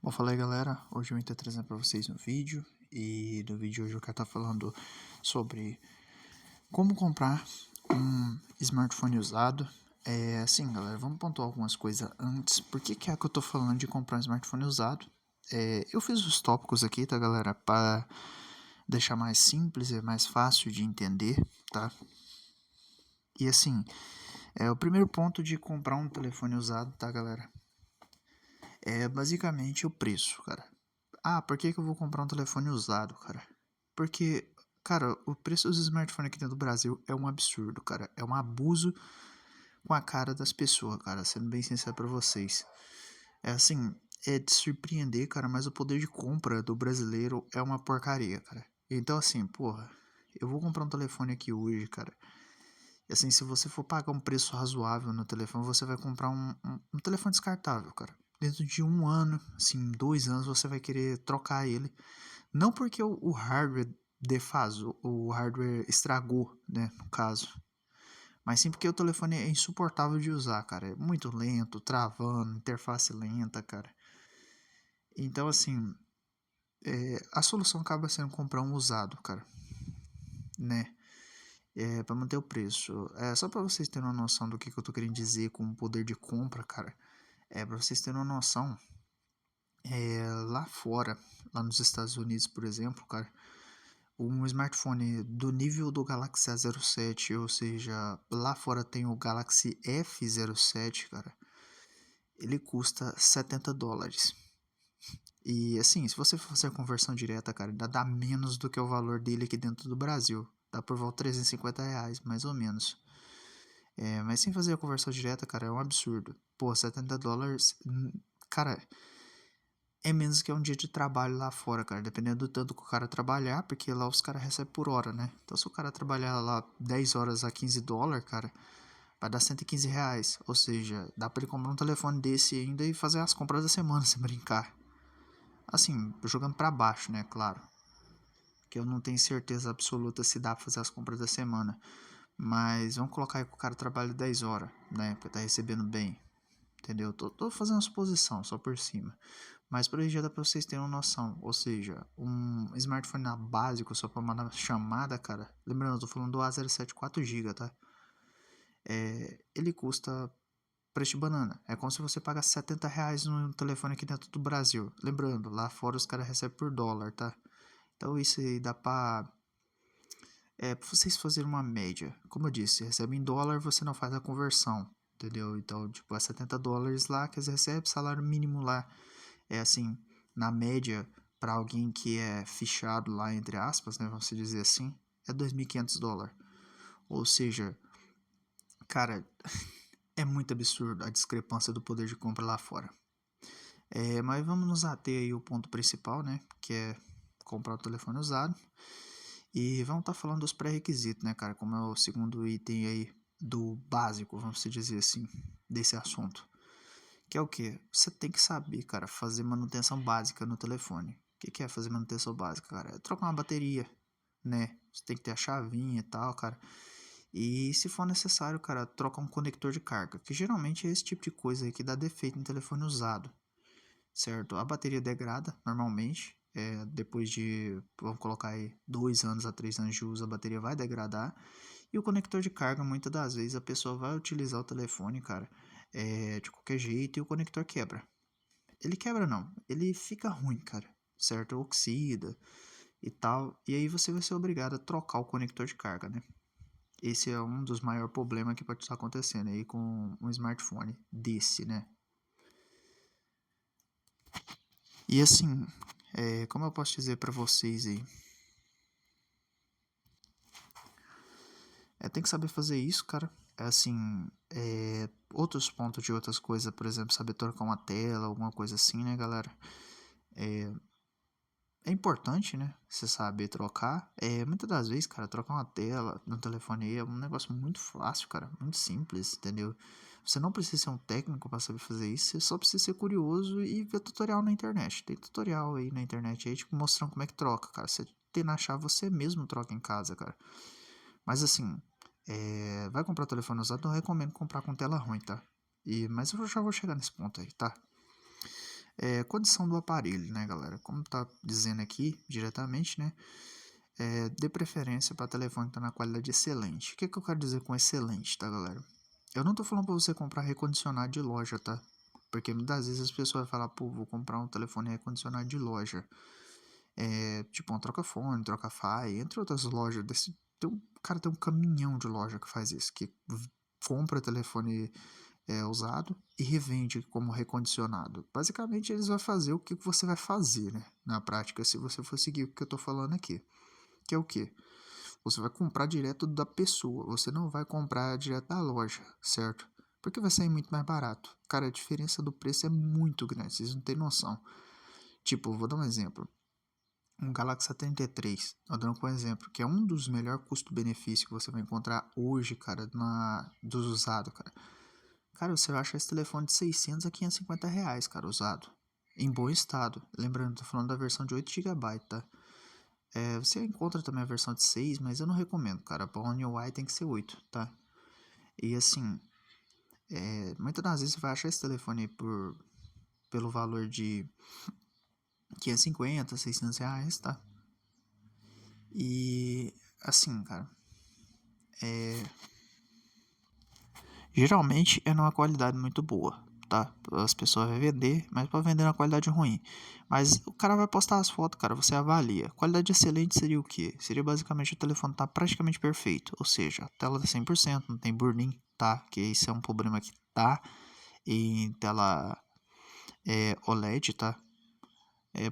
Bom, fala aí galera, hoje eu vim estar trazendo para vocês um vídeo e no vídeo hoje eu quero estar falando sobre como comprar um smartphone usado. Assim galera, vamos pontuar algumas coisas antes. Por que é que eu tô falando de comprar um smartphone usado? Eu fiz os tópicos aqui, tá galera, para deixar mais simples e mais fácil de entender, tá? E assim, o primeiro ponto de comprar um telefone usado, tá galera? É basicamente o preço, cara. Ah, por que que eu vou comprar um telefone usado, cara? Porque, cara, o preço dos smartphones aqui dentro do Brasil é um absurdo, cara. É um abuso com a cara das pessoas, cara. Sendo bem sincero pra vocês. É assim, é de surpreender, cara, mas o poder de compra do brasileiro é uma porcaria, cara. Então, assim, porra, eu vou comprar um telefone aqui hoje, cara. E assim, se você for pagar um preço razoável no telefone, você vai comprar um telefone descartável, cara. Dentro de um ano, assim, 2 anos, você vai querer trocar ele. Não porque o hardware defasou, o hardware estragou, né, no caso. Mas sim porque o telefone é insuportável de usar, cara. É muito lento, travando, interface lenta, cara. Então, assim, a solução acaba sendo comprar um usado, cara, né? Para manter o preço. Só para vocês terem uma noção do que eu tô querendo dizer com o poder de compra, cara. Para vocês terem uma noção, lá fora, lá nos Estados Unidos, por exemplo, cara, um smartphone do nível do Galaxy A07, ou seja, lá fora tem o Galaxy F07, cara, ele custa US$ 70. E assim, se você for fazer a conversão direta, cara, ainda dá menos do que o valor dele aqui dentro do Brasil. Dá por volta de R$ 350, mais ou menos. Mas sem fazer a conversão direta, cara, é um absurdo. Pô, US$ 70, cara, é menos que um dia de trabalho lá fora, cara. Dependendo do tanto que o cara trabalhar, porque lá os caras recebem por hora, né? Então se o cara trabalhar lá 10 horas a US$ 15, cara, vai dar R$ 115. Ou seja, dá pra ele comprar um telefone desse ainda e fazer as compras da semana, se brincar. Assim, jogando pra baixo, né? Claro. Que eu não tenho certeza absoluta se dá pra fazer as compras da semana. Mas vamos colocar aí que o cara trabalha 10 horas, né? Porque tá recebendo bem. Entendeu? Tô fazendo uma suposição, só por cima. Mas por aí já dá pra vocês terem uma noção. Ou seja, um smartphone básico só pra mandar chamada, cara. Lembrando, eu tô falando do A07 4GB, tá? Ele custa preço de banana. É como se você pagasse R$ 70 num telefone aqui dentro do Brasil. Lembrando, lá fora os caras recebem por dólar, tá? Então isso aí dá pra vocês fazerem uma média. Como eu disse, recebe em dólar, você não faz a conversão. Entendeu? Então, tipo, é US$ 70 lá que você recebe, salário mínimo lá é assim, na média, para alguém que é fichado lá, entre aspas, né, vamos dizer assim, é US$ 2.500. Ou seja, cara, é muito absurdo a discrepância do poder de compra lá fora. Mas vamos nos ater aí ao ponto principal, né, que é comprar o telefone usado. E vamos estar falando dos pré-requisitos, né, cara, como é o segundo item aí do básico, vamos dizer assim, desse assunto. Que é o que? Você tem que saber, cara, fazer manutenção básica no telefone. O que é fazer manutenção básica, cara? É trocar uma bateria, né? Você tem que ter a chavinha e tal, cara. E se for necessário, cara, trocar um conector de carga. Que geralmente é esse tipo de coisa aí que dá defeito no telefone usado, certo? A bateria degrada, normalmente. Depois de, vamos colocar aí, 2 anos a 3 anos de uso, a bateria vai degradar. E o conector de carga, muitas das vezes, a pessoa vai utilizar o telefone, cara, de qualquer jeito e o conector quebra. Ele quebra não, ele fica ruim, cara, certo? Oxida e tal. E aí você vai ser obrigado a trocar o conector de carga, né? Esse é um dos maiores problemas que pode estar acontecendo aí com um smartphone desse, né? E assim, como eu posso dizer pra vocês aí? Tem que saber fazer isso, cara. Assim, outros pontos de outras coisas, por exemplo, saber trocar uma tela, alguma coisa assim, né, galera? É importante, né? Você saber trocar. Muitas das vezes, cara, trocar uma tela no telefone aí é um negócio muito fácil, cara. Muito simples, entendeu? Você não precisa ser um técnico para saber fazer isso. Você só precisa ser curioso e ver tutorial na internet. Tem tutorial aí na internet aí, tipo, mostrando como é que troca, cara. Você tendo achar, você mesmo troca em casa, cara. Mas assim, vai comprar telefone usado, não recomendo comprar com tela ruim, tá? Mas eu já vou chegar nesse ponto aí, tá? condição do aparelho, né, galera? Como tá dizendo aqui diretamente, né? Dê preferência para telefone que tá na qualidade excelente. O que eu quero dizer com excelente, tá, galera? Eu não tô falando para você comprar recondicionado de loja, tá? Porque muitas vezes as pessoas vão falar, pô, vou comprar um telefone recondicionado de loja. Tipo um Trocafone, Trocafy, entre outras lojas desse. Cara, tem um caminhão de loja que faz isso, que compra telefone usado e revende como recondicionado. Basicamente, eles vão fazer o que você vai fazer, né? Na prática, se você for seguir o que eu tô falando aqui. Que é o quê? Você vai comprar direto da pessoa, você não vai comprar direto da loja, certo? Porque vai sair muito mais barato. Cara, a diferença do preço é muito grande, vocês não têm noção. Tipo, vou dar um exemplo. Um Galaxy A33, tô dando um exemplo, que é um dos melhores custo-benefício que você vai encontrar hoje, cara, dos usados, cara. Cara, você vai achar esse telefone de 600 a 550 reais, cara, usado. Em bom estado. Lembrando, tô falando da versão de 8 GB, tá? Você encontra também a versão de 6, mas eu não recomendo, cara. Pra One UI tem que ser 8, tá? E assim, muitas das vezes você vai achar esse telefone aí pelo valor de 550, 600 reais, tá? E assim, cara, geralmente é numa qualidade muito boa, tá? As pessoas vão vender, mas pode vender na qualidade ruim. Mas o cara vai postar as fotos, cara, você avalia. Qualidade excelente seria o quê? Seria basicamente o telefone tá praticamente perfeito, ou seja, a tela tá 100%, não tem burn-in, tá? Que isso é um problema que tá em tela OLED, tá?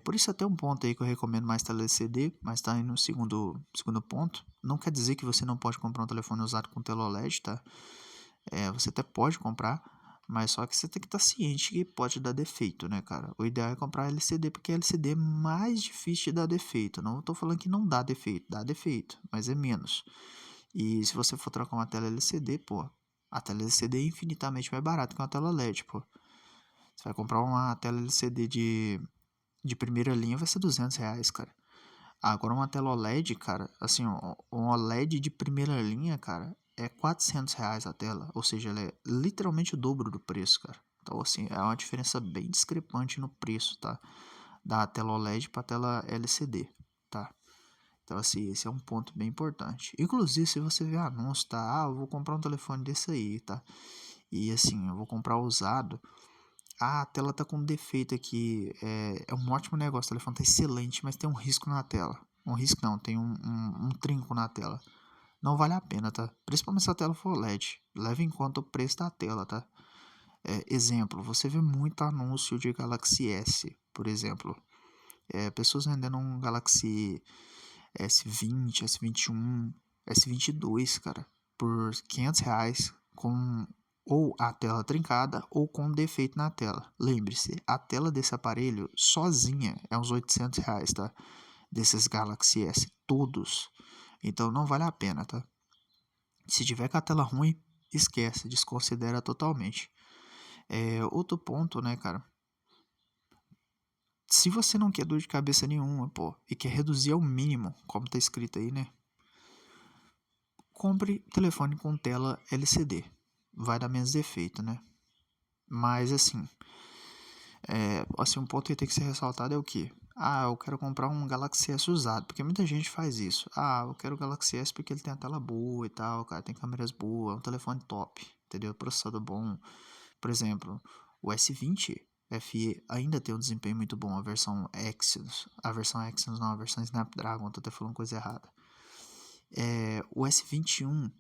Por isso até um ponto aí que eu recomendo mais tela LCD, mas tá aí no segundo ponto. Não quer dizer que você não pode comprar um telefone usado com tela OLED, tá? Você até pode comprar, mas só que você tem que estar ciente que pode dar defeito, né, cara? O ideal é comprar LCD, porque LCD é mais difícil de dar defeito. Não tô falando que não dá defeito, mas é menos. E se você for trocar uma tela LCD, pô, a tela LCD é infinitamente mais barata que uma tela LED, pô. Você vai comprar uma tela LCD de primeira linha, vai ser 200 reais, cara. Agora uma tela OLED, cara, assim, um OLED de primeira linha, cara, é 400 reais a tela. Ou seja, ela é literalmente o dobro do preço, cara. Então, assim, é uma diferença bem discrepante no preço, tá? Da tela OLED para tela LCD, tá? Então, assim, esse é um ponto bem importante. Inclusive, se você vê anúncio, tá? Eu vou comprar um telefone desse aí, tá? E, assim, eu vou comprar usado. A tela tá com defeito aqui. É um ótimo negócio. O telefone tá excelente, mas tem um risco na tela. Um risco não, tem um trinco na tela. Não vale a pena, tá? Principalmente se a tela for LED. Leve em conta o preço da tela, tá? Exemplo, você vê muito anúncio de Galaxy S, por exemplo. Pessoas vendendo um Galaxy S20, S21, S22, cara, por 500 reais, com ou a tela trincada ou com defeito na tela. Lembre-se, a tela desse aparelho sozinha é uns 800 reais, tá? Desses Galaxy S, todos. Então não vale a pena, tá? Se tiver com a tela ruim, esquece, desconsidera totalmente. Outro ponto, né, cara? Se você não quer dor de cabeça nenhuma, pô, e quer reduzir ao mínimo, como tá escrito aí, né? Compre telefone com tela LCD. Vai dar menos defeito, né? Mas assim, um ponto que tem que ser ressaltado é o que? Eu quero comprar um Galaxy S usado, porque muita gente faz isso. Eu quero o Galaxy S porque ele tem a tela boa e tal, cara, tem câmeras boas, é um telefone top, entendeu? Processador bom. Por exemplo, o S20 FE ainda tem um desempenho muito bom, a versão Exynos não, a versão Snapdragon, tô até falando coisa errada. O S21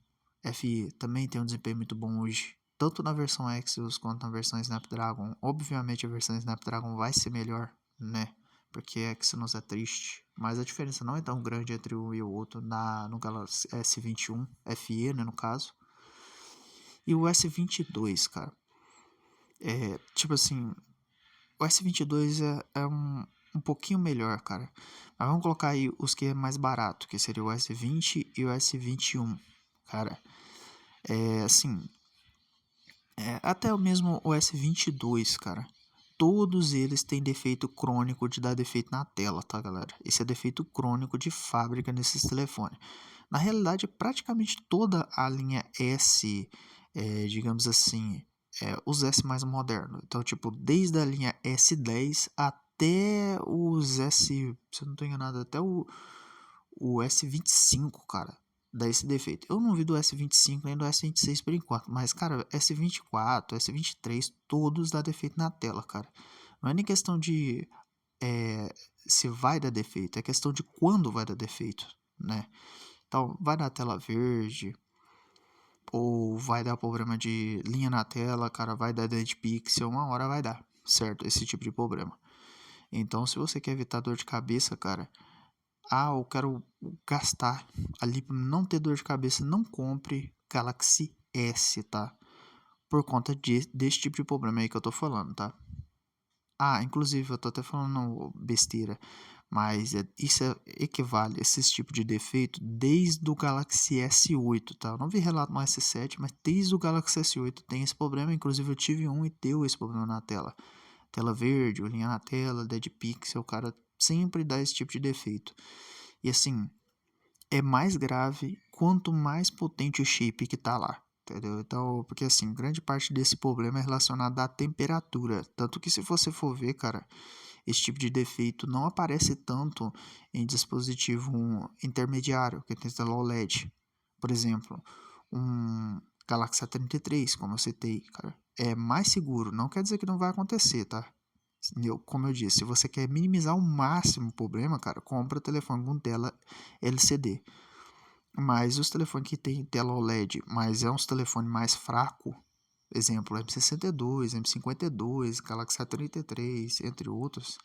FE também tem um desempenho muito bom hoje, tanto na versão Exynos quanto na versão Snapdragon. Obviamente a versão Snapdragon vai ser melhor, né? Porque Exynos é triste, mas a diferença não é tão grande entre um e o outro no Galaxy S21 FE, né, no caso. E o S22, cara, tipo assim, o S22 é um pouquinho melhor, cara. Mas vamos colocar aí os que é mais barato, que seria o S20 e o S21. Cara, assim, até mesmo o S22, cara. Todos eles têm defeito crônico de dar defeito na tela, tá, galera? Esse é defeito crônico de fábrica nesses telefones. Na realidade, praticamente toda a linha S, digamos assim, os S mais modernos. Então, tipo, desde a linha S10 até os S, se eu não tô enganado, até o S25, cara, dá esse defeito. Eu não vi do S25 nem do S26 por enquanto, mas, cara, S24, S23, todos dá defeito na tela, cara. Não é nem questão de se vai dar defeito, é questão de quando vai dar defeito, né? Então, vai dar tela verde, ou vai dar problema de linha na tela, cara, vai dar dead pixel, uma hora vai dar, certo? Esse tipo de problema. Então, se você quer evitar dor de cabeça, cara, eu quero gastar ali pra não ter dor de cabeça, não compre Galaxy S, tá? Por conta desse tipo de problema aí que eu tô falando, tá? Inclusive, eu tô até falando besteira, mas equivale a esse tipo de defeito desde o Galaxy S8, tá? Eu não vi relato no S7, mas desde o Galaxy S8 tem esse problema. Inclusive, eu tive um e deu esse problema na tela. Tela verde, olhinha na tela, dead pixel, o cara sempre dá esse tipo de defeito. E assim, é mais grave quanto mais potente o chip que tá lá. Entendeu? Então, porque assim, grande parte desse problema é relacionado à temperatura. Tanto que se você for ver, cara, esse tipo de defeito não aparece tanto em dispositivo intermediário, que tem tela OLED. Por exemplo, um Galaxy A33, como eu citei, cara, é mais seguro. Não quer dizer que não vai acontecer, tá? Como eu disse, se você quer minimizar ao máximo o problema, cara, compra telefone com tela LCD. Mas os telefones que tem tela OLED, mas é uns telefones mais fraco, exemplo, M62, M52, Galaxy A33, entre outros,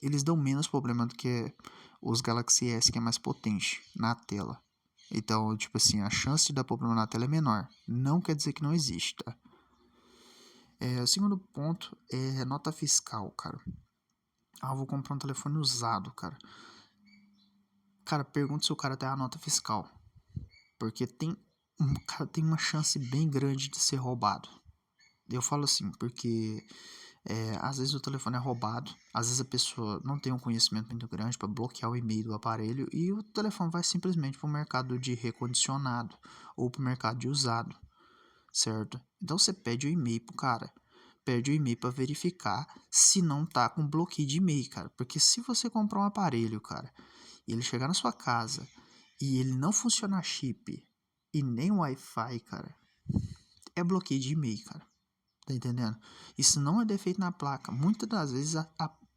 eles dão menos problema do que os Galaxy S, que é mais potente na tela. Então, tipo assim, a chance de dar problema na tela é menor. Não quer dizer que não existe, tá? O segundo ponto é nota fiscal, cara. Eu vou comprar um telefone usado, cara. Cara, pergunta se o cara tem a nota fiscal. Porque cara, tem uma chance bem grande de ser roubado. Eu falo assim, porque às vezes o telefone é roubado, às vezes a pessoa não tem um conhecimento muito grande para bloquear o e-mail do aparelho e o telefone vai simplesmente para o mercado de recondicionado ou para o mercado de usado, certo? Então você pede o e-mail pro cara, pede o e-mail para verificar se não tá com bloqueio de e-mail, cara, porque se você comprar um aparelho, cara, e ele chegar na sua casa e ele não funcionar chip e nem Wi-Fi, cara, é bloqueio de e-mail, cara. Tá entendendo? Isso não é defeito na placa. Muitas das vezes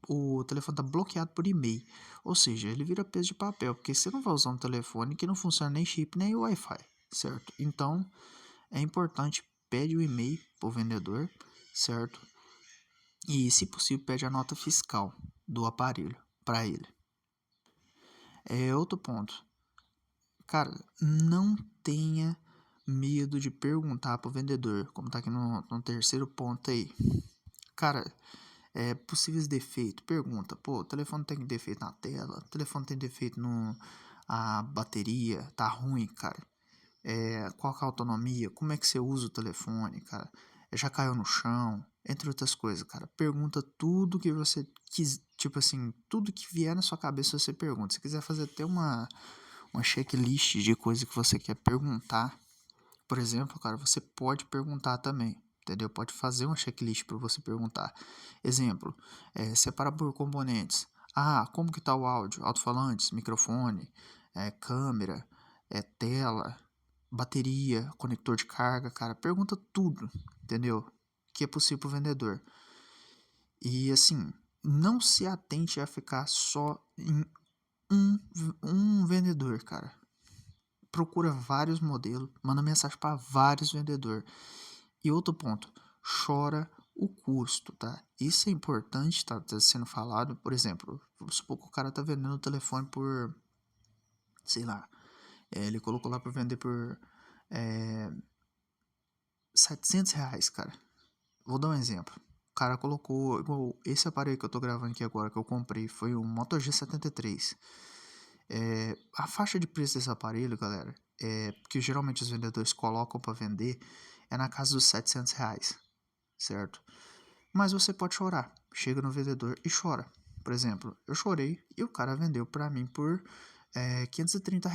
o telefone tá bloqueado por e-mail. Ou seja, ele vira peso de papel. Porque você não vai usar um telefone que não funciona nem chip nem Wi-Fi. Certo? Então, é importante pede o e-mail pro vendedor. Certo? E, se possível, pede a nota fiscal do aparelho para ele. Outro ponto. Cara, não tenha medo de perguntar pro vendedor. Como tá aqui no terceiro ponto aí. Cara, possíveis defeitos. Pergunta, pô, o telefone tem defeito na tela, o telefone tem defeito no a bateria, tá ruim, cara. Qual que é a autonomia? Como é que você usa o telefone, cara? Já caiu no chão? Entre outras coisas, cara. Pergunta tudo que você quis, tipo assim, tudo que vier na sua cabeça você pergunta. Se quiser fazer até uma checklist de coisas que você quer perguntar, por exemplo, cara, você pode perguntar também, entendeu? Pode fazer uma checklist para você perguntar. Exemplo, separa por componentes. Como que tá o áudio? Alto-falantes, microfone, câmera, tela, bateria, conector de carga, cara. Pergunta tudo, entendeu? Que é possível pro vendedor. E assim, não se atente a ficar só em um vendedor, cara. Procura vários modelos, manda mensagem para vários vendedores. E outro ponto, chora o custo, tá? Isso é importante, tá sendo falado. Por exemplo, vamos supor que o cara tá vendendo o telefone por, sei lá, ele colocou lá para vender por R$ 700, cara. Vou dar um exemplo. O cara colocou, igual esse aparelho que eu tô gravando aqui agora, que eu comprei, foi um Moto G73. A faixa de preço desse aparelho, galera, que geralmente os vendedores colocam para vender, é na casa dos R$ 700, certo? Mas você pode chorar. Chega no vendedor e chora. Por exemplo, eu chorei e o cara vendeu para mim por R$ 530.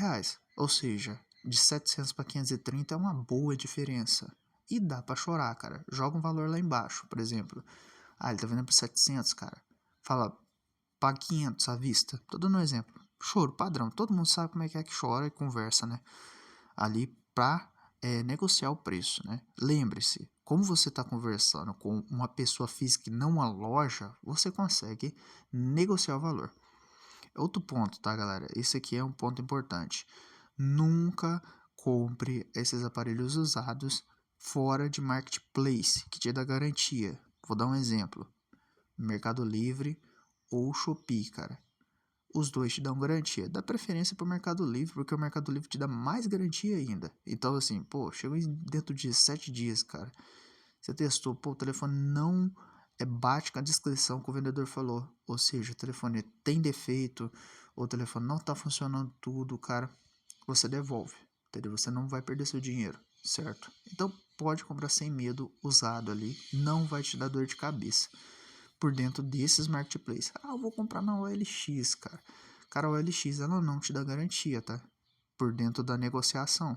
Ou seja, de 700 para 530 é uma boa diferença. E dá pra chorar, cara. Joga um valor lá embaixo, por exemplo. Ah, ele tá vendendo por 700, cara. Fala, paga 500 à vista. Tô dando um exemplo. Choro, padrão. Todo mundo sabe como é que chora e conversa, né? Ali pra negociar o preço, né? Lembre-se, como você está conversando com uma pessoa física e não uma loja, você consegue negociar o valor. Outro ponto, tá, galera? Esse aqui é um ponto importante. Nunca compre esses aparelhos usados fora de marketplace, que te dá garantia. Vou dar um exemplo. Mercado Livre ou Shopee, cara. Os dois te dão garantia. Dá preferência pro Mercado Livre, porque o Mercado Livre te dá mais garantia ainda. Então, assim, pô, chegou dentro de 7 dias, cara. Você testou, pô, o telefone não bate com a descrição que o vendedor falou. Ou seja, o telefone tem defeito, ou o telefone não tá funcionando tudo, cara. Você devolve, entendeu? Você não vai perder seu dinheiro, certo? Então, pode comprar sem medo, usado ali. Não vai te dar dor de cabeça por dentro desses marketplaces. Ah, eu vou comprar na OLX, cara. Cara, a OLX ela não te dá garantia, tá? Por dentro da negociação.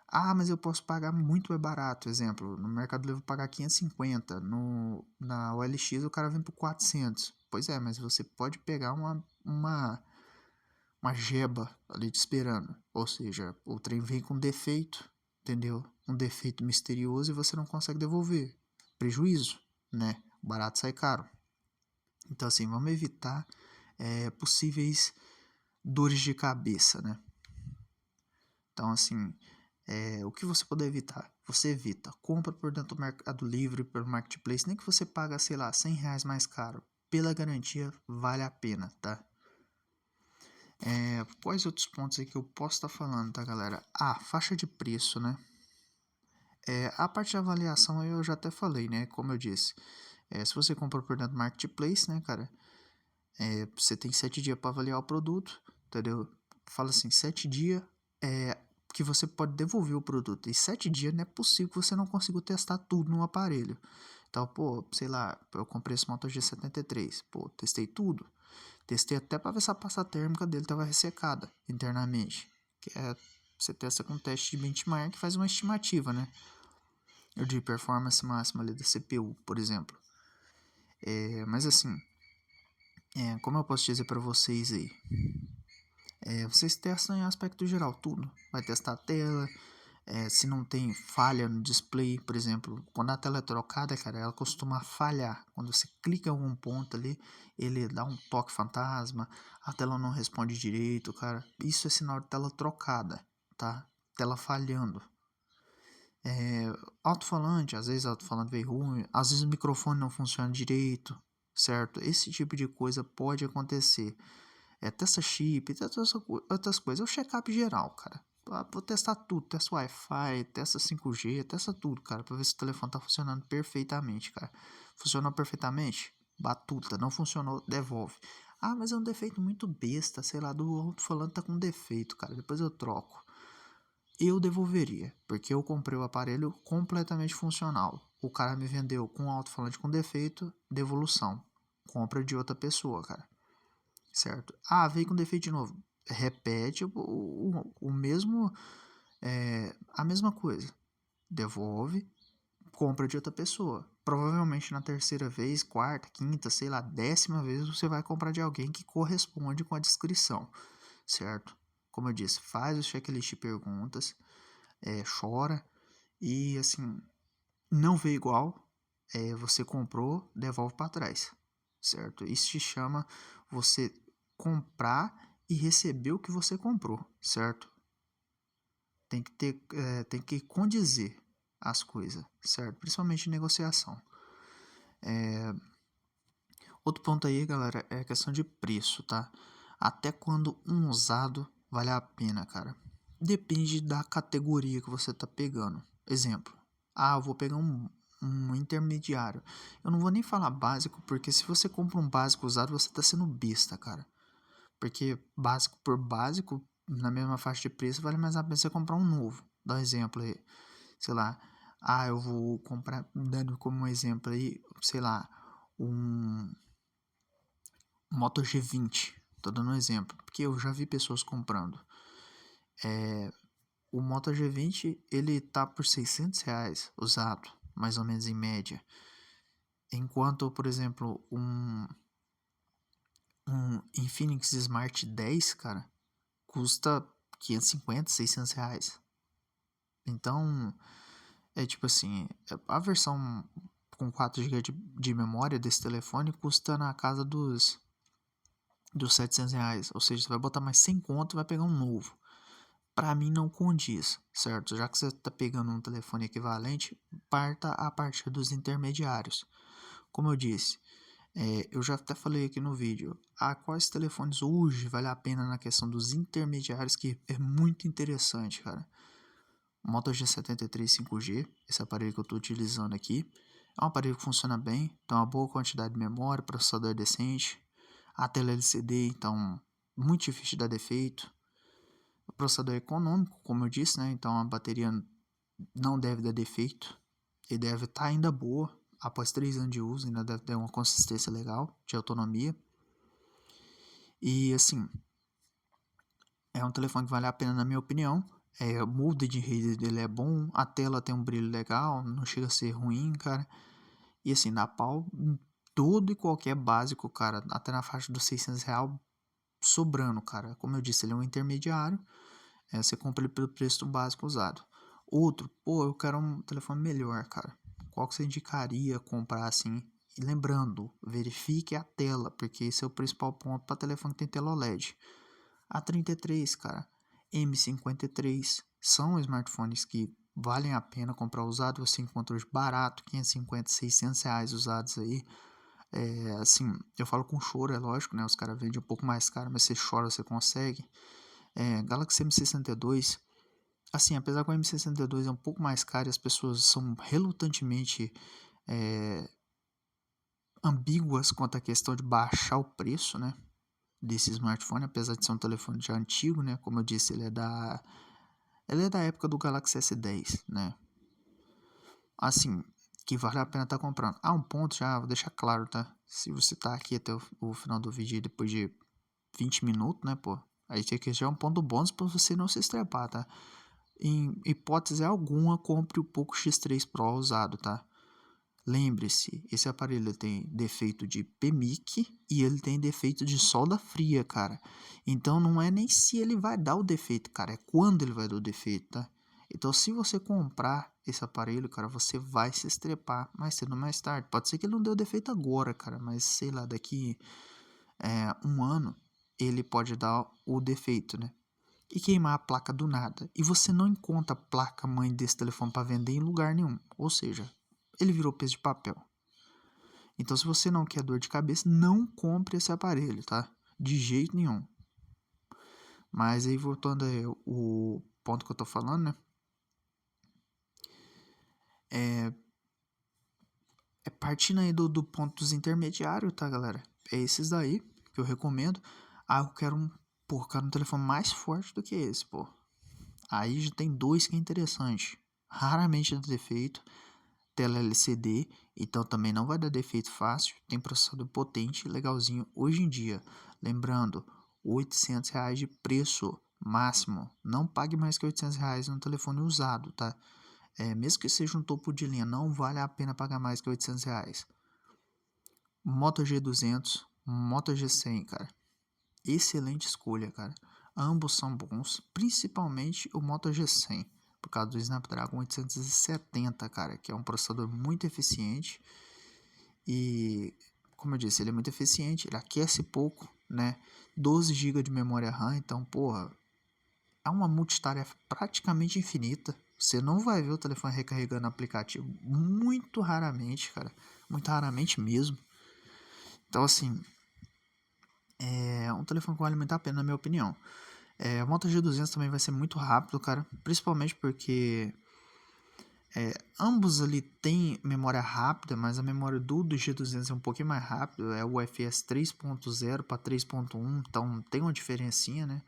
Ah, mas eu posso pagar muito mais barato. Exemplo, no Mercado Livre eu vou pagar 550, na OLX o cara vem por 400. Pois é, mas você pode pegar uma jeba ali te esperando. Ou seja, o trem vem com defeito, entendeu? Um defeito misterioso e você não consegue devolver. Prejuízo, né? O barato sai caro. Então, assim, vamos evitar possíveis dores de cabeça, né? Então, assim, o que você puder evitar, você evita. Compra por dentro do Mercado Livre, pelo Marketplace, nem que você paga, sei lá, R$ 100 mais caro. Pela garantia, vale a pena, tá? Quais outros pontos aí que eu posso estar falando, tá, galera? Faixa de preço, né? A parte de avaliação eu já até falei, né? Como eu disse, se você comprou por dentro do Marketplace, né, cara? Você tem 7 dias para avaliar o produto, entendeu? Fala assim, 7 dias que você pode devolver o produto. E 7 dias não é possível que você não consiga testar tudo no aparelho. Então, pô, sei lá, eu comprei esse Moto G73. Pô, testei tudo. Testei até para ver se a pasta térmica dele estava ressecada internamente. Você testa com um teste de benchmark e faz uma estimativa, né? De performance máxima ali da CPU, por exemplo. Mas assim, como eu posso dizer para vocês aí? Vocês testam em aspecto geral tudo. Vai testar a tela, se não tem falha no display, por exemplo. Quando a tela é trocada, cara, ela costuma falhar. Quando você clica em algum ponto ali, ele dá um toque fantasma, a tela não responde direito, cara. Isso é sinal de tela trocada, tá? Tela falhando. Alto-falante, às vezes o alto-falante veio ruim, às vezes o microfone não funciona direito, certo? Esse tipo de coisa pode acontecer. Testa chip, testa outras coisas. É o check-up geral, cara. Vou testar tudo. Testa Wi-Fi, testa 5G, testa tudo, cara. Pra ver se o telefone tá funcionando perfeitamente, cara. Funcionou perfeitamente? Batuta. Não funcionou? Devolve. Ah, mas é um defeito muito besta. Sei lá, do alto-falante tá com defeito, cara. Depois eu troco. Eu devolveria, porque eu comprei o aparelho completamente funcional. O cara me vendeu com alto-falante com defeito, devolução. Compra de outra pessoa, cara. Certo? Veio com defeito de novo. Repete o mesmo, a mesma coisa. Devolve, compra de outra pessoa. Provavelmente na terceira vez, quarta, quinta, sei lá, 10ª vez você vai comprar de alguém que corresponde com a descrição, certo? Como eu disse, faz o checklist de perguntas, chora e assim, não vê igual, você comprou, devolve para trás, certo? Isso se chama você comprar e receber o que você comprou, certo? Tem que condizer as coisas, certo? Principalmente em negociação. Outro ponto aí, galera, é a questão de preço, tá? Até quando um usado vale a pena, cara? Depende da categoria que você tá pegando. Exemplo, eu vou pegar um intermediário. Eu não vou nem falar básico, porque se você compra um básico usado, você tá sendo besta, cara. Porque básico por básico, na mesma faixa de preço, vale mais a pena você comprar um novo. Dá um exemplo aí. Sei lá, eu vou comprar, dando como exemplo aí, sei lá, um Moto G20. Tô dando um exemplo, porque eu já vi pessoas comprando. o Moto G20 ele tá por R$ 600 usado, mais ou menos em média. Enquanto, por exemplo, um Infinix Smart 10, cara, custa 550, R$ 600. Então, é tipo assim, a versão com 4 GB de memória desse telefone custa na casa dos R$ 700. Ou seja, você vai botar mais 100 conto e vai pegar um novo. Pra mim não condiz, certo? Já que você tá pegando um telefone equivalente, parta a partir dos intermediários. Como eu disse, eu já até falei aqui no vídeo, quais telefones hoje vale a pena na questão dos intermediários, que é muito interessante, cara. Moto G73 5G, esse aparelho que eu estou utilizando aqui, é um aparelho que funciona bem, tem uma boa quantidade de memória, processador decente, a tela LCD, então muito difícil de dar defeito. O processador é econômico, como eu disse, né? Então a bateria não deve dar defeito, e deve estar ainda boa. Após 3 anos de uso, ainda deve ter uma consistência legal de autonomia. E assim, é um telefone que vale a pena na minha opinião. O molde de rede dele é bom, a tela tem um brilho legal, não chega a ser ruim, cara. E assim, dá pau em todo e qualquer básico, cara, até na faixa dos R$ 600 sobrando, cara. Como eu disse, ele é um intermediário, você compra ele pelo preço do básico usado. Outro, pô, eu quero um telefone melhor, cara. Qual que você indicaria comprar assim? E lembrando, verifique a tela, porque esse é o principal ponto para telefone que tem tela OLED. A33, cara, M53 são smartphones que valem a pena comprar usado. Você encontra hoje barato, 550, R$ 600 usados aí. Assim, eu falo com choro, é lógico, né? Os caras vendem um pouco mais caro, mas você chora, você consegue. Galaxy M62, assim, apesar que o M62 é um pouco mais caro e as pessoas são relutantemente ambíguas quanto à questão de baixar o preço, né? Desse smartphone, apesar de ser um telefone já antigo, né? Como eu disse, ele é da época do Galaxy S10, né? Assim, que vale a pena estar comprando. Um ponto já, vou deixar claro, tá? Se você tá aqui até o final do vídeo depois de 20 minutos, né, pô? Aí tem que já é um ponto bônus para você não se estrepar, tá? Em hipótese alguma, compre o Poco X3 Pro usado, tá? Lembre-se, esse aparelho tem defeito de PMIC e ele tem defeito de solda fria, cara. Então não é nem se ele vai dar o defeito, cara, é quando ele vai dar o defeito, tá? Então se você comprar esse aparelho, cara, você vai se estrepar mais cedo ou mais tarde. Pode ser que ele não dê o defeito agora, cara, mas sei lá, daqui um ano ele pode dar o defeito, né? E queimar a placa do nada. E você não encontra a placa mãe desse telefone para vender em lugar nenhum. Ou seja, ele virou peso de papel. Então, se você não quer dor de cabeça, não compre esse aparelho, tá? De jeito nenhum. Mas aí, voltando aí, o ponto que eu tô falando, né? Partindo aí do ponto dos intermediários, tá, galera? É esses daí que eu recomendo. Eu quero quero um telefone mais forte do que esse, pô. Aí já tem dois que é interessante. Raramente dá defeito. Tela LCD, então também não vai dar defeito fácil. Tem processador potente, legalzinho. Hoje em dia, lembrando, R$ 800 de preço máximo. Não pague mais que R$ 800 num telefone usado, tá? Mesmo que seja um topo de linha, não vale a pena pagar mais que R$ 800. Moto G200, Moto G100, cara. Excelente escolha, cara. Ambos são bons, principalmente o Moto G100, por causa do Snapdragon 870, cara, que é um processador muito eficiente. E, como eu disse, ele é muito eficiente, ele aquece pouco, né? 12 GB de memória RAM, então, porra, é uma multitarefa praticamente infinita. Você não vai ver o telefone recarregando aplicativo muito raramente, cara. Muito raramente mesmo. Então, assim, é um telefone que vale muito a pena, na minha opinião. O Moto G200 também vai ser muito rápido, cara. Principalmente porque ambos ali têm memória rápida, mas a memória do G200 é um pouquinho mais rápido. É o UFS 3.0 para 3.1, então tem uma diferencinha, né?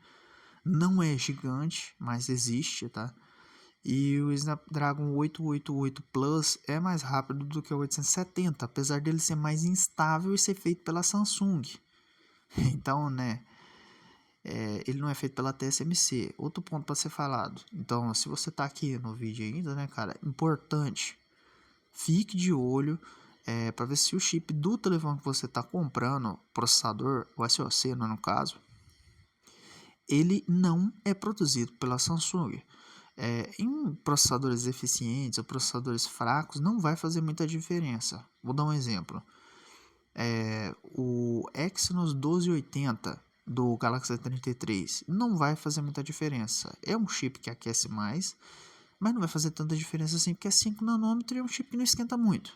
Não é gigante, mas existe, tá? E o Snapdragon 888 Plus é mais rápido do que o 870, apesar dele ser mais instável e ser feito pela Samsung. Então, né, ele não é feito pela TSMC. Outro ponto para ser falado. Então, se você tá aqui no vídeo ainda, né, cara, importante, fique de olho para ver se o chip do telefone que você está comprando, processador, o SoC, né, no caso, ele não é produzido pela Samsung. Em processadores eficientes ou processadores fracos, não vai fazer muita diferença. Vou dar um exemplo. O Exynos 1280 do Galaxy S33 não vai fazer muita diferença. É um chip que aquece mais, mas não vai fazer tanta diferença assim, porque é 5 nanômetros e é um chip que não esquenta muito.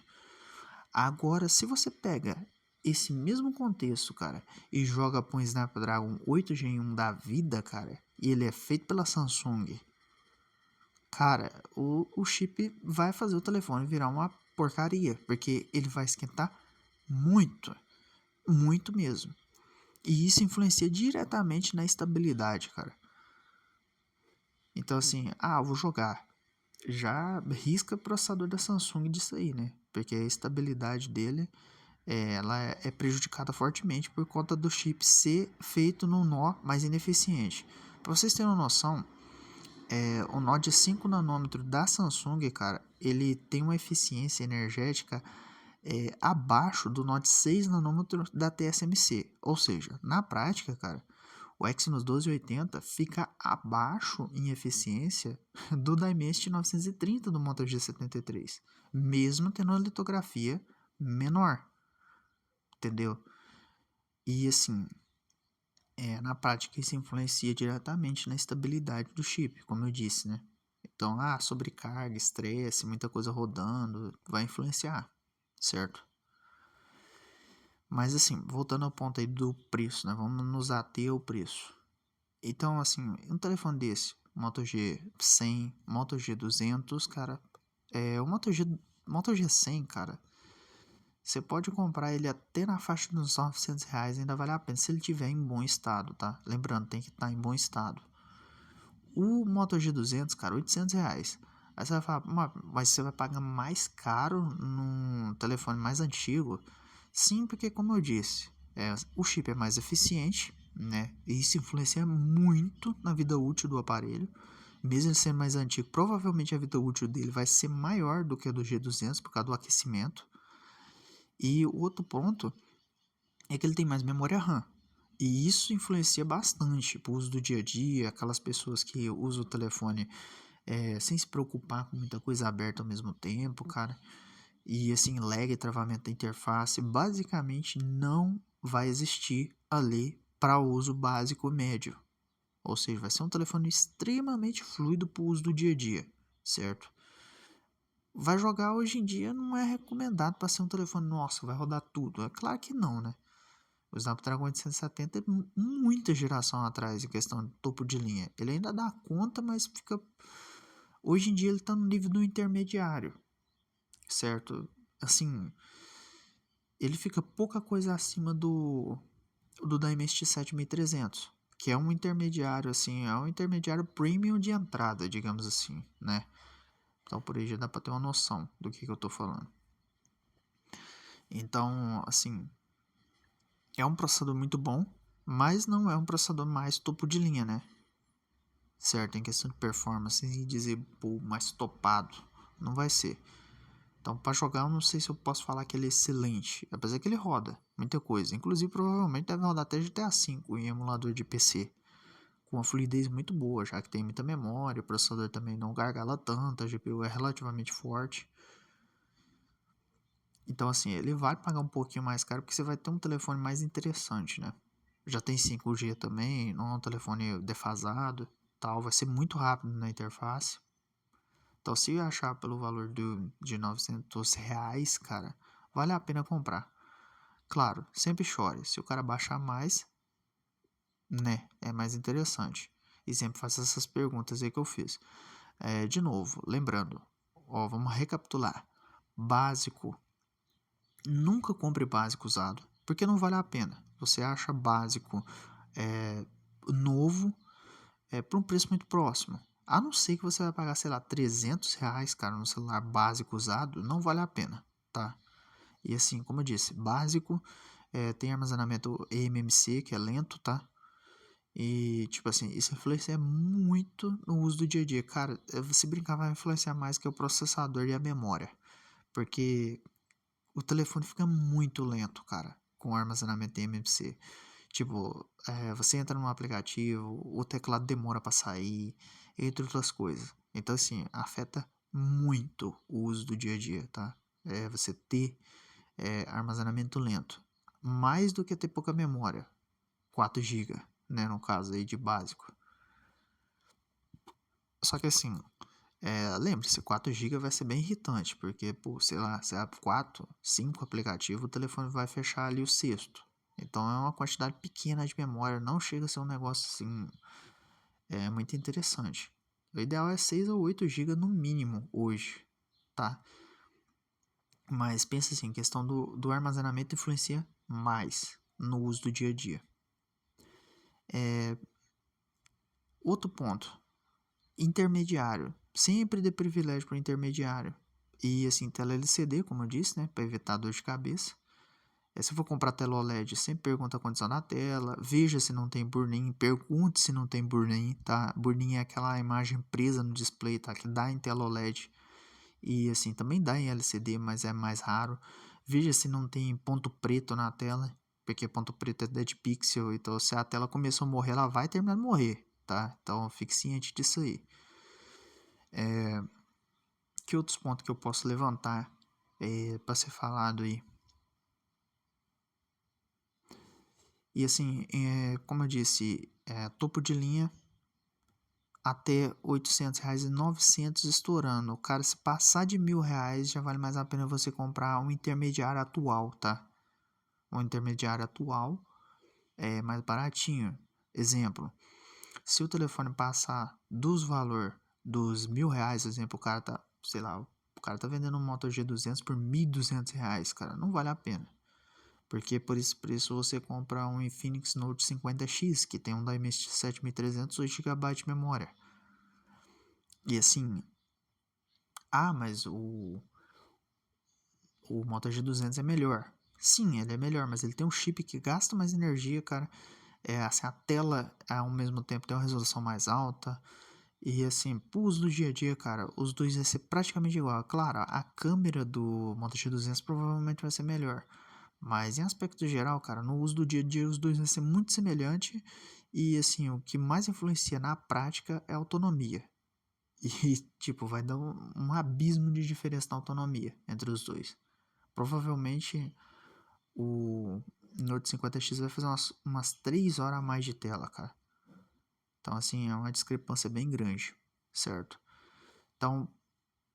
Agora, se você pega esse mesmo contexto, cara, e joga para um Snapdragon 8 Gen 1 da vida, cara, e ele é feito pela Samsung, cara, o chip vai fazer o telefone virar uma porcaria, porque ele vai esquentar muito, muito mesmo. E isso influencia diretamente na estabilidade, cara. Então, assim, vou jogar. Já risca o processador da Samsung disso aí, né? Porque a estabilidade dele ela é prejudicada fortemente por conta do chip ser feito num nó mais ineficiente. Para vocês terem uma noção, o nó de 5 nanômetros da Samsung, cara, ele tem uma eficiência energética abaixo do nó de 6 nanômetros da TSMC. Ou seja, na prática, cara, o Exynos 1280 fica abaixo em eficiência do Dimensity 930 do Moto G73, mesmo tendo uma litografia menor, entendeu? E assim, na prática isso influencia diretamente na estabilidade do chip, como eu disse, né? Então, sobrecarga, estresse, muita coisa rodando, vai influenciar, certo? Mas assim, voltando ao ponto aí do preço, né? Vamos nos ater ao preço. Então, assim, um telefone desse, Moto G100, Moto G200, cara, o Moto G100, cara, você pode comprar ele até na faixa dos R$ 900, ainda vale a pena, se ele tiver em bom estado, tá? Lembrando, tem que estar em bom estado. O Moto G200, cara, R$ 800. Aí você vai falar, mas você vai pagar mais caro num telefone mais antigo? Sim, porque como eu disse, o chip é mais eficiente, né? E isso influencia muito na vida útil do aparelho. Mesmo ele sendo mais antigo, provavelmente a vida útil dele vai ser maior do que a do G200 por causa do aquecimento. E o outro ponto é que ele tem mais memória RAM. E isso influencia bastante para o uso do dia a dia, aquelas pessoas que usam o telefone sem se preocupar com muita coisa aberta ao mesmo tempo, cara. E assim, lag e travamento da interface basicamente não vai existir ali para uso básico médio. Ou seja, vai ser um telefone extremamente fluido para o uso do dia a dia, certo? Vai jogar hoje em dia não é recomendado para ser um telefone, nossa, vai rodar tudo. É claro que não, né? O Snapdragon 870 é muita geração atrás em questão de topo de linha. Ele ainda dá conta, mas fica. Hoje em dia ele está no nível do intermediário, certo? Assim, ele fica pouca coisa acima do Dimensity 7300, que é um intermediário, assim, é um intermediário premium de entrada, digamos assim, né? Então por aí já dá para ter uma noção do que eu tô falando. Então, assim, é um processador muito bom, mas não é um processador mais topo de linha, né? Certo, em questão de performance e dizer, pô, mais topado, não vai ser. Então, para jogar, eu não sei se eu posso falar que ele é excelente, apesar que ele roda muita coisa. Inclusive, provavelmente deve rodar até GTA V em emulador de PC, com uma fluidez muito boa, já que tem muita memória, o processador também não gargala tanto, a GPU é relativamente forte. Então, assim, ele vai pagar um pouquinho mais caro, porque você vai ter um telefone mais interessante, né? Já tem 5G também, não é um telefone defasado, tal, vai ser muito rápido na interface. Então, se achar pelo valor de R$ 900, cara, vale a pena comprar. Claro, sempre chore. Se o cara baixar mais, né, é mais interessante. E sempre faça essas perguntas aí que eu fiz. De novo, lembrando, vamos recapitular. Básico, nunca compre básico usado, porque não vale a pena. Você acha básico novo por um preço muito próximo. A não ser que você vai pagar, sei lá, R$ 300, cara, no celular básico usado, não vale a pena, tá? E assim, como eu disse, básico, tem armazenamento eMMC, que é lento, tá? E, tipo assim, isso influencia muito no uso do dia a dia. Cara, se brincar, vai influenciar mais que o processador e a memória. Porque o telefone fica muito lento, cara, com o armazenamento eMMC. Tipo, você entra num aplicativo, o teclado demora para sair, entre outras coisas. Então, assim, afeta muito o uso do dia a dia, tá? Você ter armazenamento lento. Mais do que ter pouca memória. 4 GB, né, no caso aí de básico. Só que assim, lembre-se, 4 GB vai ser bem irritante, porque, por, sei lá, se abre 4, 5 aplicativos, o telefone vai fechar ali o sexto. Então é uma quantidade pequena de memória, não chega a ser um negócio assim, muito interessante. O ideal é 6 ou 8 GB no mínimo hoje, tá? Mas pensa assim, questão do armazenamento influencia mais no uso do dia a dia. Outro ponto, intermediário. Sempre dê privilégio para o intermediário. E assim, tela LCD, como eu disse, né? Para evitar dor de cabeça. Se for comprar tela OLED, sempre pergunta a condição da tela. Veja se não tem burn-in. Pergunte se não tem burn-in, tá? Burn-in é aquela imagem presa no display, tá? Que dá em tela OLED. E assim, também dá em LCD, mas é mais raro. Veja se não tem ponto preto na tela. Porque ponto preto é dead pixel. Então, se a tela começou a morrer, ela vai terminar de morrer, tá? Então, fique ciente disso aí. Que outros pontos que eu posso levantar para ser falado aí? E assim, como eu disse, topo de linha até R$ 800 e 900 estourando. Cara, se passar de R$ 1.000, já vale mais a pena você comprar um intermediário atual, tá? Um intermediário atual é mais baratinho. Exemplo, se o telefone passar dos valor dos R$ 1.000, exemplo, o cara tá, sei lá, o cara tá vendendo um Moto G200 por R$ 1.200, cara, não vale a pena. Porque por esse preço você compra um Infinix Note 50X, que tem um Dimensity 7300, 8 GB de memória. E assim, mas o Moto G200 é melhor. Sim, ele é melhor, mas ele tem um chip que gasta mais energia, cara. Assim, a tela ao mesmo tempo tem uma resolução mais alta. E assim, pro uso do dia a dia, cara, os dois vai ser praticamente igual. Claro, a câmera do Moto G200 provavelmente vai ser melhor. Mas em aspecto geral, cara, no uso do dia a dia, os dois vai ser muito semelhante. E assim, o que mais influencia na prática é a autonomia. E, tipo, vai dar um abismo de diferença na autonomia entre os dois. Provavelmente o Note 50X vai fazer umas 3 horas a mais de tela, cara. Então, assim, é uma discrepância bem grande, certo? Então,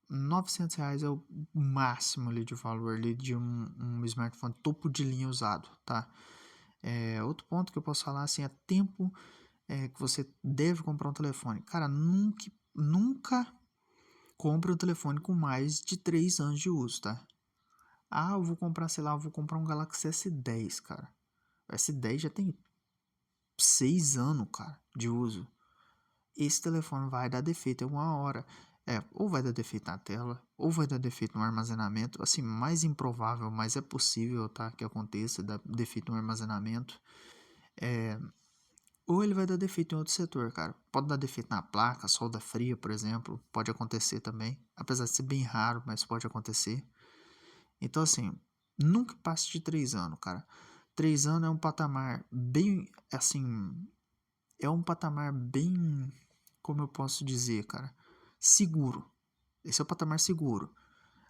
R$ 900 é o máximo ali de valor ali de um smartphone topo de linha usado, tá? Outro ponto que eu posso falar assim é tempo que você deve comprar um telefone. Cara, nunca compre um telefone com mais de 3 anos de uso, tá? Eu vou comprar, sei lá, eu vou comprar um Galaxy S10, cara. O S10 já tem 6 anos, cara, de uso. Esse telefone vai dar defeito em uma hora. Ou vai dar defeito na tela, ou vai dar defeito no armazenamento. Assim, mais improvável, mas é possível, tá? Que aconteça, dar defeito no armazenamento. Ou ele vai dar defeito em outro setor, cara. Pode dar defeito na placa, solda fria, por exemplo. Pode acontecer também. Apesar de ser bem raro, mas pode acontecer. Então, assim, nunca passe de 3 anos, cara. 3 anos é um patamar bem, assim, é um patamar bem, como eu posso dizer, cara, seguro. Esse é o patamar seguro.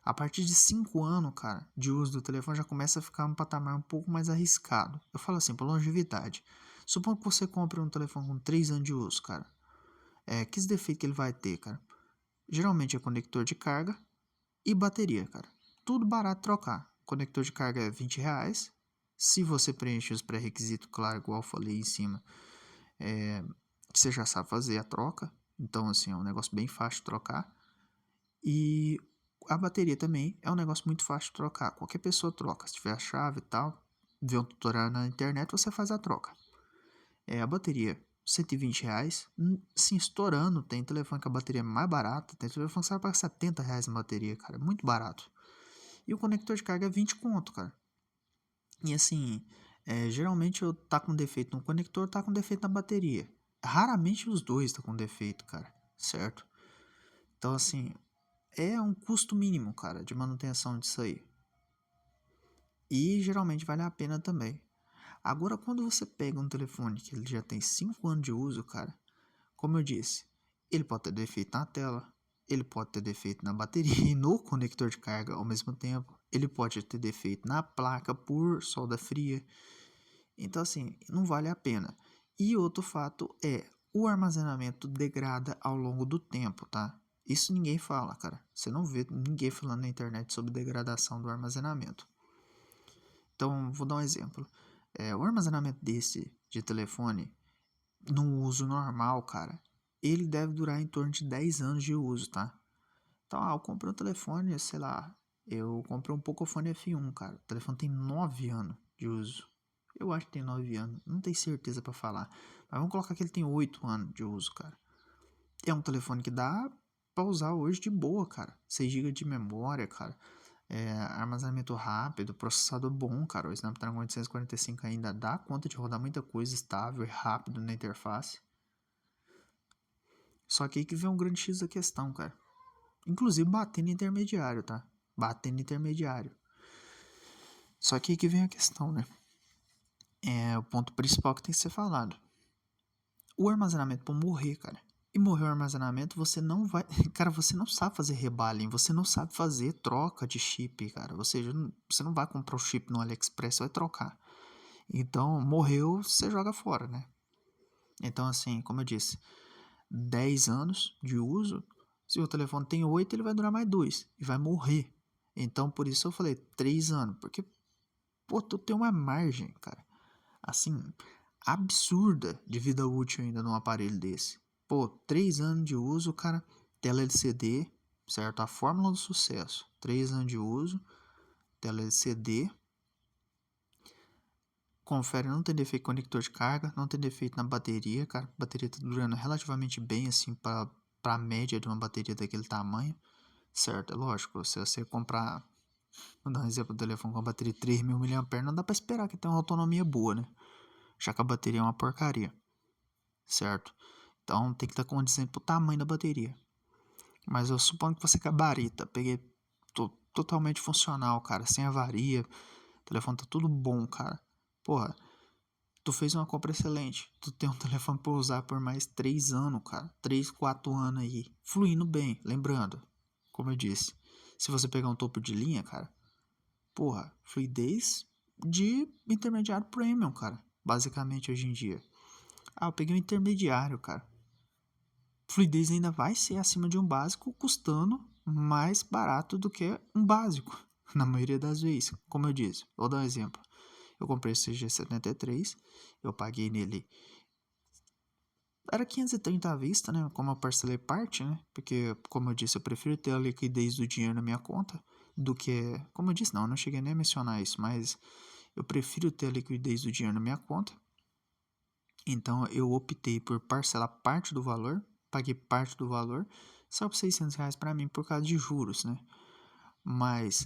A partir de 5 anos, cara, de uso do telefone já começa a ficar um patamar um pouco mais arriscado. Eu falo assim, por longevidade. Suponha que você compre um telefone com 3 anos de uso, cara. Que defeito que ele vai ter, cara? Geralmente é conector de carga e bateria, cara. Tudo barato trocar. Conector de carga é R$ 20. Se você preenche os pré-requisitos, claro, igual eu falei em cima, você já sabe fazer a troca. Então, assim, é um negócio bem fácil de trocar. E a bateria também é um negócio muito fácil de trocar. Qualquer pessoa troca. Se tiver a chave e tal, vê um tutorial na internet, você faz a troca. A bateria, R$ 120. Sim, estourando. Tem telefone que a bateria é mais barata. Tem telefone que sai para R$ 70 na bateria, cara. É muito barato. E o conector de carga é 20 conto, cara. E assim, Geralmente eu tá com defeito no conector, tá com defeito na bateria. Raramente os dois tá com defeito, cara, certo? Então, assim, é um custo mínimo, cara, de manutenção disso aí. E geralmente vale a pena também. Agora, quando você pega um telefone que ele já tem 5 anos de uso, cara, como eu disse, ele pode ter defeito na tela, ele pode ter defeito na bateria e no conector de carga ao mesmo tempo, ele pode ter defeito na placa por solda fria. Então, assim, não vale a pena. E outro fato é, o armazenamento degrada ao longo do tempo, tá? Isso ninguém fala, cara. Você não vê ninguém falando na internet sobre degradação do armazenamento. Então, vou dar um exemplo. O armazenamento desse de telefone, no uso normal, cara, ele deve durar em torno de 10 anos de uso, tá? Então, eu comprei um telefone, sei lá, eu comprei um Pocophone F1, cara. O telefone tem 9 anos de uso. Eu acho que tem 9 anos, não tenho certeza pra falar. Mas vamos colocar que ele tem 8 anos de uso, cara. É um telefone que dá pra usar hoje de boa, cara. 6 GB de memória, cara. Armazenamento rápido, processador bom, cara. O Snapdragon 845 ainda dá conta de rodar muita coisa estável e rápido na interface. Só que aí que vem um grande X da questão, cara. Inclusive batendo intermediário, tá? Batendo intermediário. Só que aí que vem a questão, né? É o ponto principal que tem que ser falado. O armazenamento pode morrer, cara. E morrer o armazenamento, você não vai. Cara, você não sabe fazer rebalem, você não sabe fazer troca de chip, cara. Ou seja, você não vai comprar o chip no AliExpress, vai trocar. Então, morreu, você joga fora, né? Então, assim, como eu disse, 10 anos de uso. Se o telefone tem 8, ele vai durar mais 2 e vai morrer. Então, por isso eu falei 3 anos, porque, pô, tu tem uma margem, cara, assim, absurda de vida útil ainda num aparelho desse. Pô, 3 anos de uso, cara, tela LCD, certo? A fórmula do sucesso. 3 anos de uso, tela LCD. Confere, não tem defeito conector de carga, não tem defeito na bateria, cara. A bateria tá durando relativamente bem, assim, para a média de uma bateria daquele tamanho, certo? É lógico, se você comprar, vou dar um exemplo do telefone com a bateria de 3.000 mAh, não dá para esperar que tenha uma autonomia boa, né? Já que a bateria é uma porcaria, certo? Então tem que estar condizente pro tamanho da bateria. Mas eu suponho que você gabarita, peguei totalmente funcional, cara, sem avaria, o telefone tá tudo bom, cara. Porra, tu fez uma compra excelente. Tu tem um telefone pra usar por mais 3 anos, cara. 3, 4 anos aí. Fluindo bem. Lembrando, como eu disse, se você pegar um topo de linha, cara, porra, fluidez de intermediário premium, cara. Basicamente hoje em dia. Ah, eu peguei um intermediário, cara. Fluidez ainda vai ser acima de um básico, custando mais barato do que um básico. Na maioria das vezes. Como eu disse, vou dar um exemplo. Eu comprei esse G73, eu paguei nele. Era 530 à vista, né? Como eu parcelei parte, né? Porque, como eu disse, eu prefiro ter a liquidez do dinheiro na minha conta do que. Como eu disse, não, eu não cheguei nem a mencionar isso, mas eu prefiro ter a liquidez do dinheiro na minha conta. Então eu optei por parcelar parte do valor, paguei parte do valor, só por R$ 600 para mim por causa de juros, né? Mas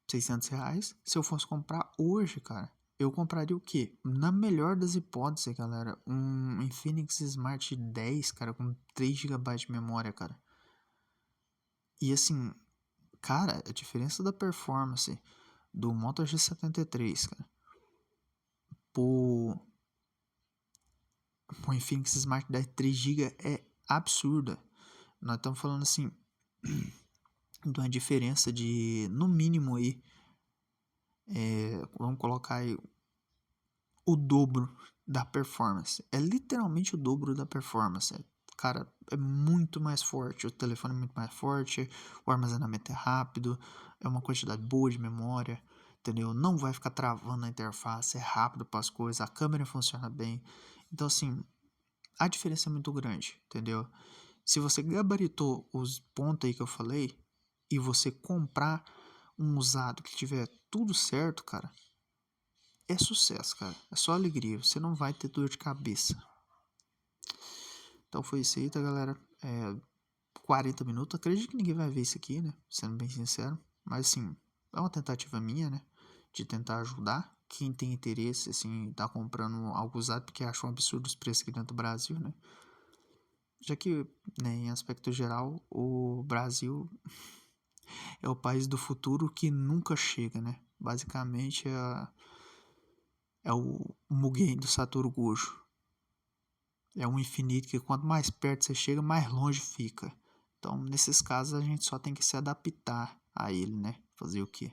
R$ 600, se eu fosse comprar hoje, cara, eu compraria o quê? Na melhor das hipóteses, galera, um Infinix Smart 10, cara, com 3 GB de memória, cara. E assim, cara, a diferença da performance do Moto G73, cara, pro, pro Infinix Smart 10 3 GB é absurda. Nós estamos falando assim, de uma diferença de, no mínimo aí, vamos colocar aí o dobro da performance. É literalmente o dobro da performance. Cara, é muito mais forte. O telefone é muito mais forte. O armazenamento é rápido. É uma quantidade boa de memória. Entendeu? Não vai ficar travando a interface. É rápido para as coisas. A câmera funciona bem. Então, assim, a diferença é muito grande. Entendeu? Se você gabaritou os pontos aí que eu falei e você comprar um usado que tiver tudo certo, cara, é sucesso, cara. É só alegria. Você não vai ter dor de cabeça. Então foi isso aí, tá, galera? 40 minutos. Acredito que ninguém vai ver isso aqui, né? Sendo bem sincero. Mas, assim, é uma tentativa minha, né? De tentar ajudar quem tem interesse, assim, tá comprando algo usado porque acham um absurdo os preços aqui dentro do Brasil, né? Já que, né, em aspecto geral, o Brasil é o país do futuro que nunca chega, né? Basicamente é o Mugen do Satoru Gojo. É um infinito que quanto mais perto você chega, mais longe fica. Então, nesses casos, a gente só tem que se adaptar a ele, né? Fazer o quê?